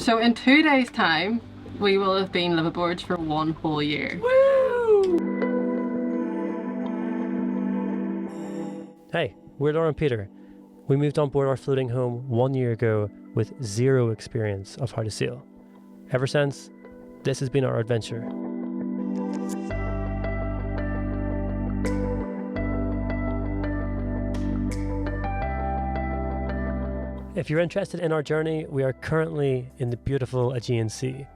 So in 2 days' time, we will have been liveaboards for 1 whole year. Woo! Hey, we're Laura and Peter. We moved on board our floating home 1 year ago with zero experience of how to sail. Ever since, this has been our adventure. If you're interested in our journey, we are currently in the beautiful Aegean Sea.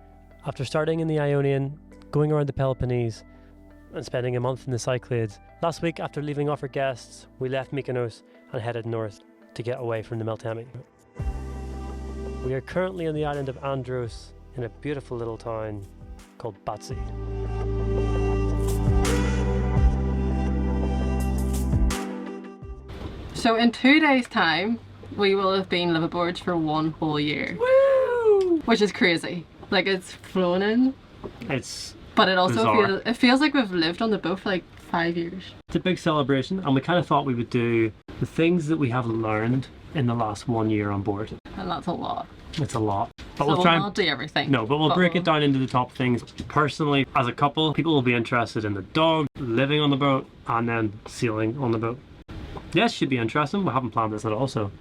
After starting in the Ionian, going around the Peloponnese, and spending a month in the Cyclades, last week after leaving off our guests, we left Mykonos and headed north to get away from the Meltemi. We are currently on the island of Andros in a beautiful little town called Batsi. So in 2 days' time, we will have been liveaboards for 1 whole year. Woo! Which is crazy. Like, it's flown in. But it also feels like we've lived on the boat for like 5 years. It's a big celebration, and we kind of thought we would do the things that we have learned in the last 1 year on board. And that's a lot. It's a lot. But So we'll not do everything. No, but we'll break it down into the top things. Personally, as a couple, people will be interested in the dog, living on the boat, and then sailing on the boat. Yes, should be interesting. We haven't planned this at all, so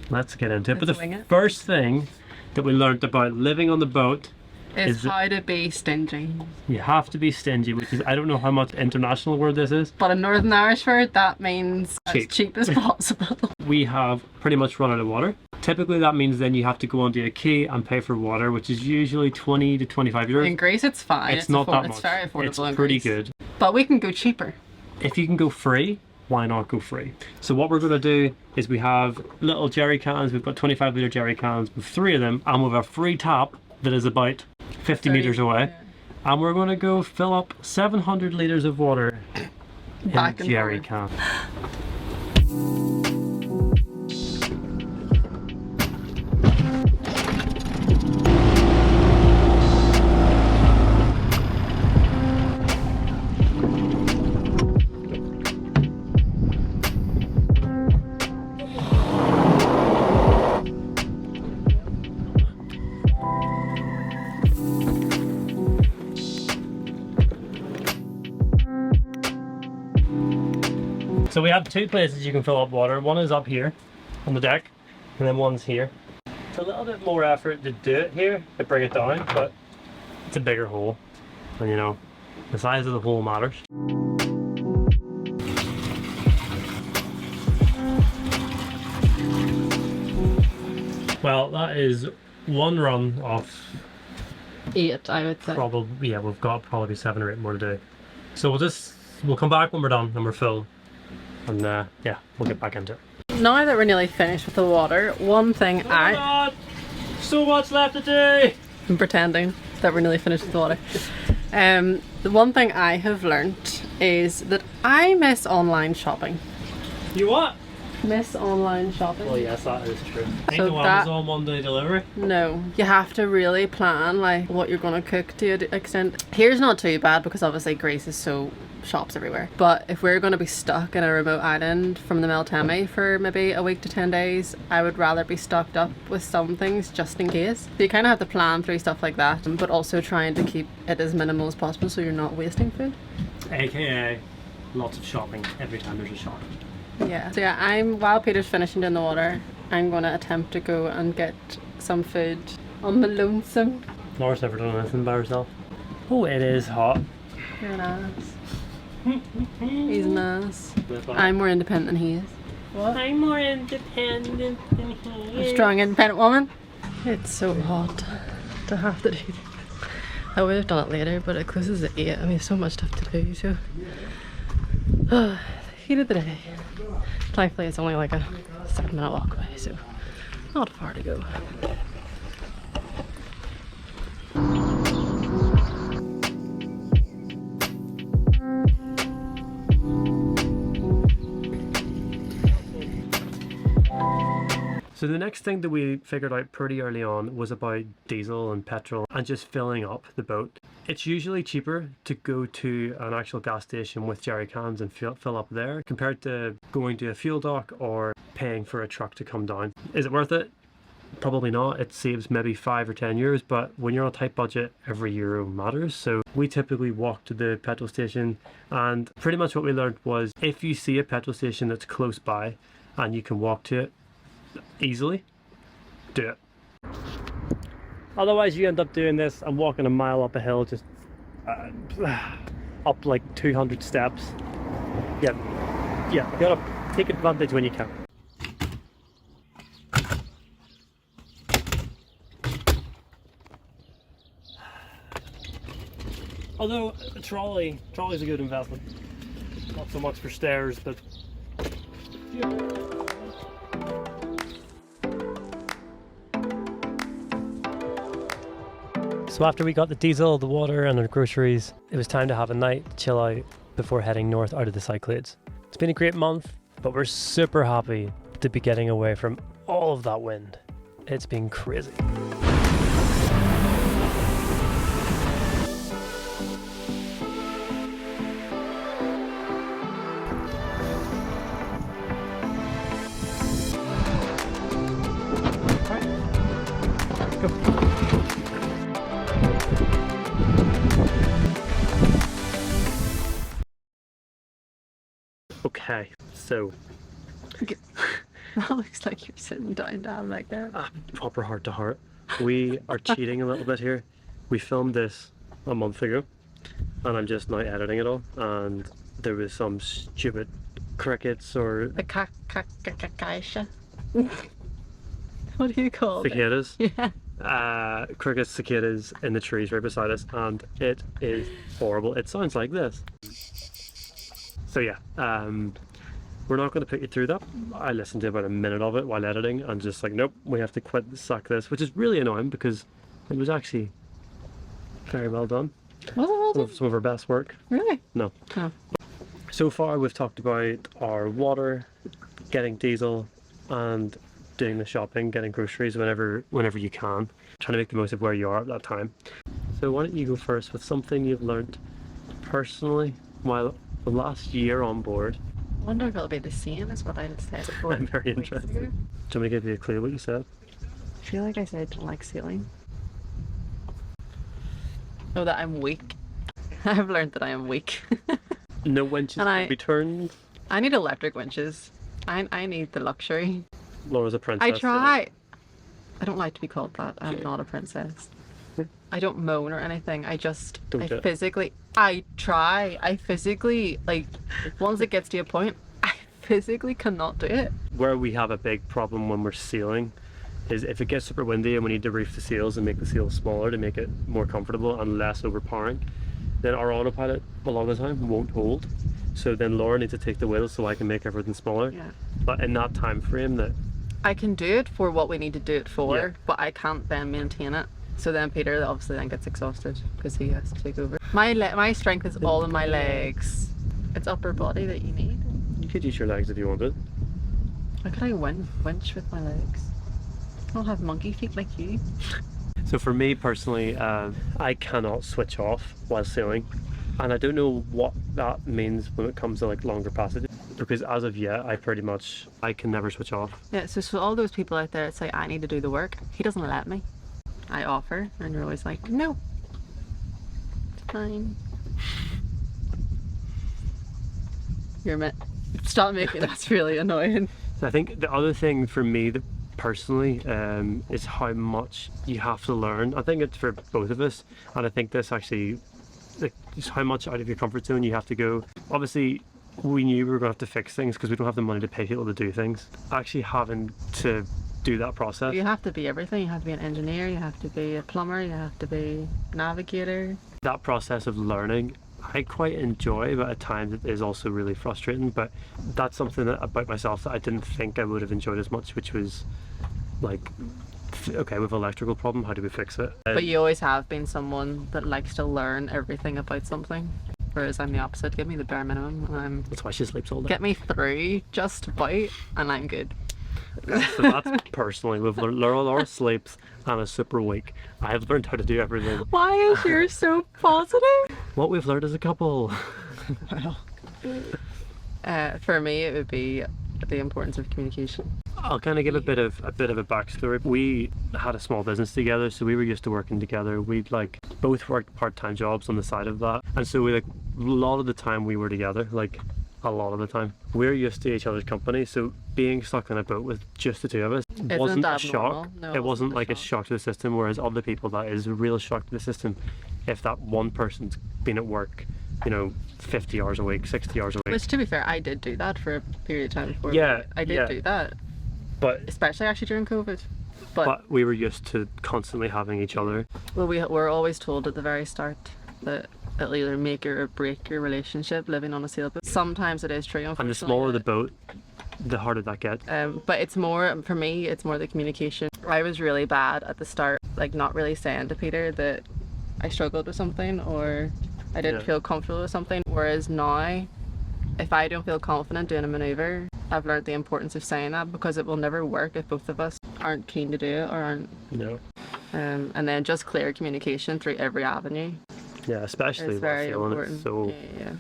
let's get into it. But the first thing that we learned about living on the boat is how to be stingy. You have to be stingy, which is, I don't know how much international word this is. But in Northern Irish word, that means as cheap as possible. We have pretty much run out of water. Typically that means then you have to go onto a quay and pay for water, which is usually 20 to 25 euros. In Greece it's fine. It's not that much. It's very affordable it's in pretty Greece. good. But we can go cheaper. If you can go free, why not go free? So what we're going to do is we have little jerry cans. We've got 25 litre jerry cans with 3 of them, and we have a free tap that is about 50 metres away. Yeah. And we're going to go fill up 700 litres of water in a jerry can. So we have 2 places you can fill up water. One is up here on the deck, and then one's here. It's a little bit more effort to do it here, to bring it down, but it's a bigger hole. And you know, the size of the hole matters. Well, that is 1 run of 8, I would say. Probably, yeah, we've got probably 7 or 8 more to do. So we'll come back when we're done and we're full. And yeah, we'll get back into it. Now that we're nearly finished with the water, one thing God, so much left to do! I'm pretending that we're nearly finished with the water. The one thing I have learnt is that I miss online shopping. You what? Miss online shopping. Well, yes, that is true. Ain't So no Amazon one-day delivery? No, you have to really plan like what you're going to cook to an extent. Here's not too bad because obviously Greece is so shops everywhere. But if we're going to be stuck in a remote island from the Meltemi for maybe a week to 10 days, I would rather be stocked up with some things just in case. So you kind of have to plan through stuff like that, but also trying to keep it as minimal as possible so you're not wasting food. AKA lots of shopping every time there's a shop. Yeah. So yeah, while Peter's finishing down the water, I'm going to attempt to go and get some food on the lonesome. Laura's never done anything by herself. Oh, it is hot. You're an ass. He's an ass. I'm more independent than he is. What? I'm more independent than he is. A strong, independent woman. It's so hot to have to do this. I would have done it later, but it closes at 8. I mean, so much stuff to do, so. The heat of the day. Thankfully, it's only like a 7-minute walk away, so not far to go. So the next thing that we figured out pretty early on was about diesel and petrol and just filling up the boat. It's usually cheaper to go to an actual gas station with jerry cans and fill up there compared to going to a fuel dock or paying for a truck to come down. Is it worth it? Probably not. It saves maybe 5 or 10 euros, but when you're on a tight budget, every euro matters. So we typically walk to the petrol station, and pretty much what we learned was if you see a petrol station that's close by and you can walk to it easily, do it. Otherwise you end up doing this and walking a mile up a hill, just up like 200 steps. Yeah, you gotta take advantage when you can. Although a trolley's a good investment. Not so much for stairs, but so after we got the diesel, the water and our groceries, it was time to have a night, chill out before heading north out of the Cyclades. It's been a great month, but we're super happy to be getting away from all of that wind. It's been crazy. Okay, so That looks like you're sitting down like that. proper heart to heart. We are cheating a little bit here. We filmed this a month ago, and I'm just now editing it all. And there was some stupid crickets or The kaisha. What do you call it? cicadas. Yeah. Crickets, cicadas in the trees right beside us, and it is horrible. It sounds like this. So yeah, we're not going to put you through that. I listened to about a minute of it while editing and just like, nope, we have to sack this, which is really annoying because it was actually very well done. Was it well done? Some of our best work. Really? No. Oh. So far we've talked about our water, getting diesel, and doing the shopping, getting groceries whenever you can. Trying to make the most of where you are at that time. So why don't you go first with something you've learned personally while the last year on board. I wonder if it'll be the same as what I said before. I'm very interested. Do you want me to give you a clue what you said? I feel like I said I don't like sailing. Oh, that I'm weak. I've learned that I am weak. No winches can be turned. I need electric winches. I need the luxury. Laura's a princess. I try. I don't like to be called that. I'm not a princess. I don't moan or anything. I physically like once it gets to a point, I physically cannot do it. Where we have a big problem when we're sailing is if it gets super windy and we need to reef the sails and make the sails smaller to make it more comfortable and less overpowering, then our autopilot a lot of the time won't hold. So then Laura needs to take the wheel so I can make everything smaller. Yeah. But in that time frame that I can do it for what we need to do it for, yeah. but I can't then maintain it. So then Peter obviously then gets exhausted because he has to take over. My strength is all in my legs. It's upper body that you need. you could use your legs if you wanted. How could I winch with my legs? I don't have monkey feet like you. So for me personally, I cannot switch off while sailing, and I don't know what that means when it comes to like longer passages, because as of yet I can never switch off. Yeah, so all those people out there that say I need to do the work, he doesn't let me. I offer and you're always like, no, it's fine. Stop making that's really annoying. So I think the other thing for me that personally is how much you have to learn. I think it's for both of us, and I think this actually, like, just how much out of your comfort zone you have to go. Obviously we knew we were going to have to fix things because we don't have the money to pay people to do things. Actually having to do that process. You have to be everything. You have to be an engineer, you have to be a plumber, you have to be a navigator. That process of learning I quite enjoy, but at times it is also really frustrating. But that's something about myself that I didn't think I would have enjoyed as much, which was like, okay, with electrical problem, how do we fix it? But you always have been someone that likes to learn everything about something, whereas I'm the opposite. Give me the bare minimum and that's why she sleeps all day. Get me through just about and I'm good. So that's personally with Laura sleeps and is super weak. I have learned how to do everything. Why is yours so positive? What we've learned as a couple. Well, for me it would be the importance of communication. I'll kind of give a bit of a backstory. We had a small business together, so we were used to working together. We'd like both worked part-time jobs on the side of that, and so we like a lot of the time we were together, like a lot of the time. We're used to each other's company, so being stuck on a boat with just the two of us wasn't a shock. No, it wasn't like a shock to the system, whereas other people that is a real shock to the system if that one person's been at work, you know, 50 hours a week, 60 hours a week. Which, to be fair, I did do that for a period of time before. Yeah, I did do that, but especially actually during COVID. But we were used to constantly having each other. Well, we're always told at the very start that it'll either make or break your relationship living on a sailboat. Sometimes it is true, unfortunately. And the smaller the boat, the harder that gets. But it's more, for me, it's more the communication. I was really bad at the start, like not really saying to Peter that I struggled with something or I didn't feel comfortable with something. Whereas now, if I don't feel confident doing a manoeuvre, I've learned the importance of saying that, because it will never work if both of us aren't keen to do it or aren't. No. And then just clear communication through every avenue. Yeah, especially It's very important. So, yeah.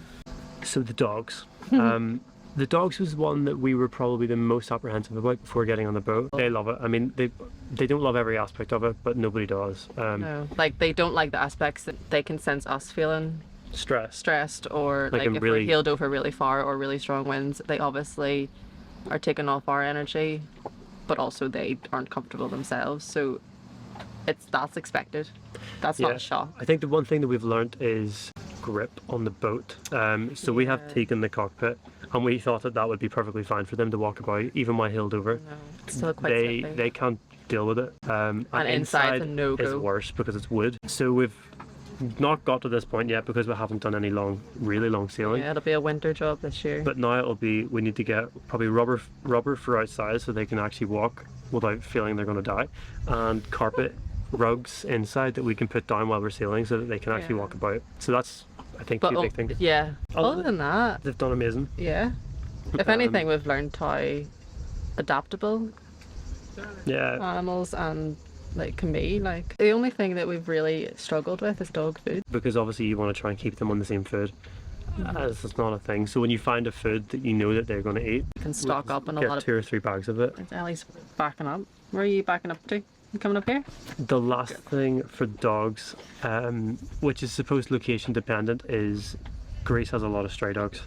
So the dogs. The dogs was one that we were probably the most apprehensive about before getting on the boat. They love it. I mean, they don't love every aspect of it, but nobody does. No, like they don't like the aspects that they can sense us feeling stressed, or like if we're heeled over really far or really strong winds. They obviously are taking off our energy, but also they aren't comfortable themselves. So that's expected. That's not a shock. I think the one thing that we've learnt is grip on the boat. So we have teak in the cockpit, and we thought that would be perfectly fine for them to walk about, even while heeled over. No, it's still quite slippy. They can't deal with it. And inside is is worse because it's wood. So we've not got to this point yet because we haven't done any really long sailing. Yeah, it'll be a winter job this year. But now it'll be, we need to get probably rubber for outside so they can actually walk without feeling they're going to die, and carpet rugs inside that we can put down while we're sailing so that they can actually walk about. So that's, I think, two big things. Yeah. Other than that, they've done amazing. Yeah. If anything, we've learned how adaptable animals and can be. Like, the only thing that we've really struggled with is dog food. Because obviously you want to try and keep them on the same food. As it's not a thing. So when you find a food that you know that they're going to eat, you can stock up on a lot of... 2 or 3 bags of it. Ellie's backing up. Where are you backing up to? You coming up here? The last thing for dogs, which is supposed location dependent, is Greece has a lot of stray dogs,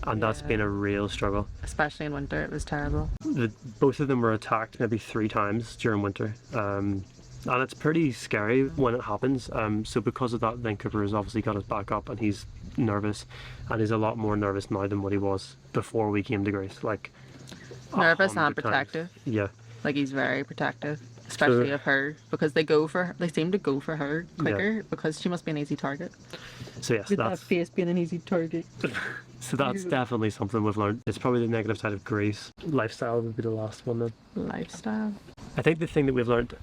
and that's been a real struggle. Especially in winter, it was terrible. Both of them were attacked maybe 3 times during winter, and it's pretty scary when it happens. So because of that, then Cooper has obviously got his back up, and he's nervous, and he's a lot more nervous now than what he was before we came to Greece. Like, nervous and protective. Yeah. Like, he's very protective. Especially of her, because they seem to go for her quicker, because she must be an easy target. So yes, with that face being an easy target. So that's definitely something we've learned. It's probably the negative side of Greece. Lifestyle would be the last one then. Lifestyle. I think the thing that we've learned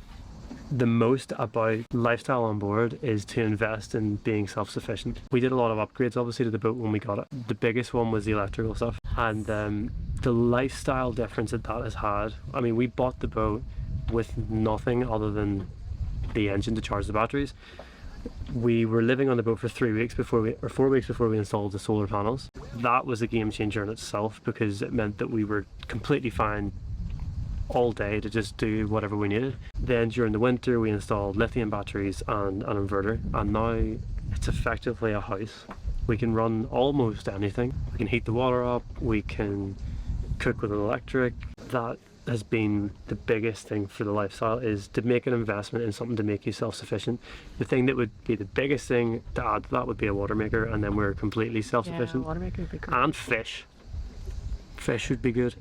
the most about lifestyle on board is to invest in being self-sufficient. We did a lot of upgrades obviously to the boat when we got it. The biggest one was the electrical stuff, and the lifestyle difference that has had. I mean, we bought the boat with nothing other than the engine to charge the batteries. We were living on the boat for 4 weeks before we installed the solar panels. That was a game changer in itself, because it meant that we were completely fine all day to just do whatever we needed. Then during the winter we installed lithium batteries and an inverter, and now it's effectively a house. We can run almost anything. We can heat the water up, we can cook with an electric. That has been the biggest thing for the lifestyle, is to make an investment in something to make you self-sufficient. The thing that would be the biggest thing to add to that would be a water maker, and then we're completely self-sufficient. Yeah, water maker would be good. And fish would be good.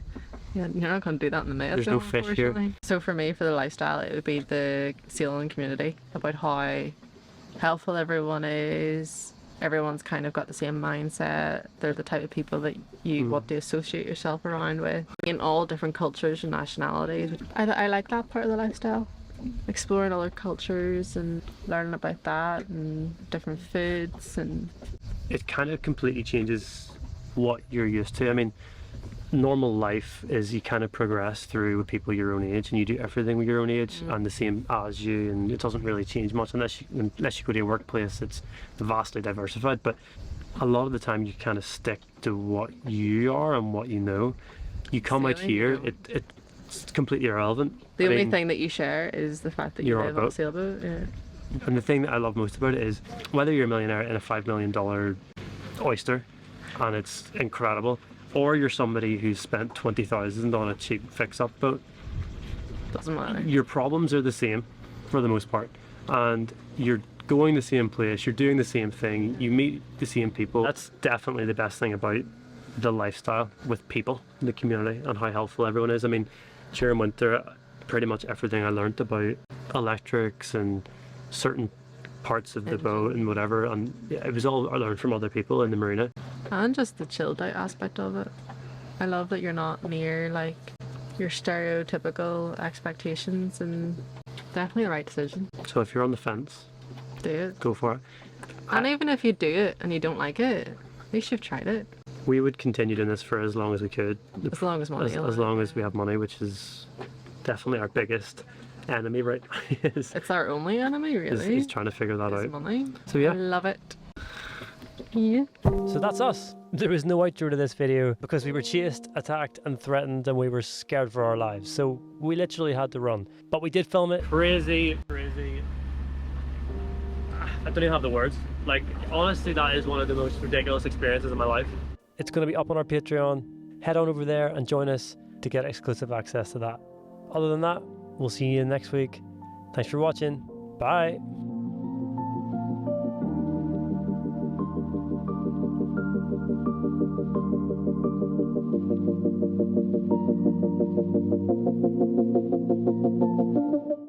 Yeah, you're not going to do that in the Met. There's no fish here. So for me, for the lifestyle, it would be the sailing community, about how helpful everyone is. Everyone's kind of got the same mindset. They're the type of people that you want to associate yourself around with, in all different cultures and nationalities. I like that part of the lifestyle, exploring other cultures and learning about that and different foods. And it kind of completely changes what you're used to. I mean, normal life is you kind of progress through with people your own age, and you do everything with your own age and the same as you, and it doesn't really change much unless you go to a workplace. It's vastly diversified, but a lot of the time you kind of stick to what you are and what you know. You come out here, it's It's completely irrelevant. The I only mean, thing that you share is the fact that you You're on a live on a boat. sailboat. Yeah. And the thing that I love most about it is whether you're a millionaire in a $5 million oyster and it's incredible, or you're somebody who's spent 20,000 on a cheap fix-up boat, Doesn't matter. your problems are the same for the most part, and you're going the same place, you're doing the same thing, you meet the same people. That's definitely the best thing about the lifestyle with people in the community and how helpful everyone is. I mean, during winter, pretty much everything I learnt about electrics and certain parts of the boat and whatever, and yeah, it was all I learned from other people in the marina. And just the chilled out aspect of it. I love that you're not near like your stereotypical expectations, and definitely the right decision. So if you're on the fence, Do it. go for it. And even if you do it and you don't like it, at least you've tried it. We would continue doing this for as long as we could, As long as money. as long as we have money, which is definitely our biggest enemy right now. It's our only enemy, really. is trying to figure that Is out. money. So yeah. I love it. Yeah. So that's us. There was no outro to this video because we were chased, attacked and threatened, and we were scared for our lives. So we literally had to run. But we did film it. Crazy. I don't even have the words. Like, honestly, that is one of the most ridiculous experiences of my life. It's going to be up on our Patreon. Head on over there and join us to get exclusive access to that. Other than that, we'll see you next week. Thanks for watching. Bye.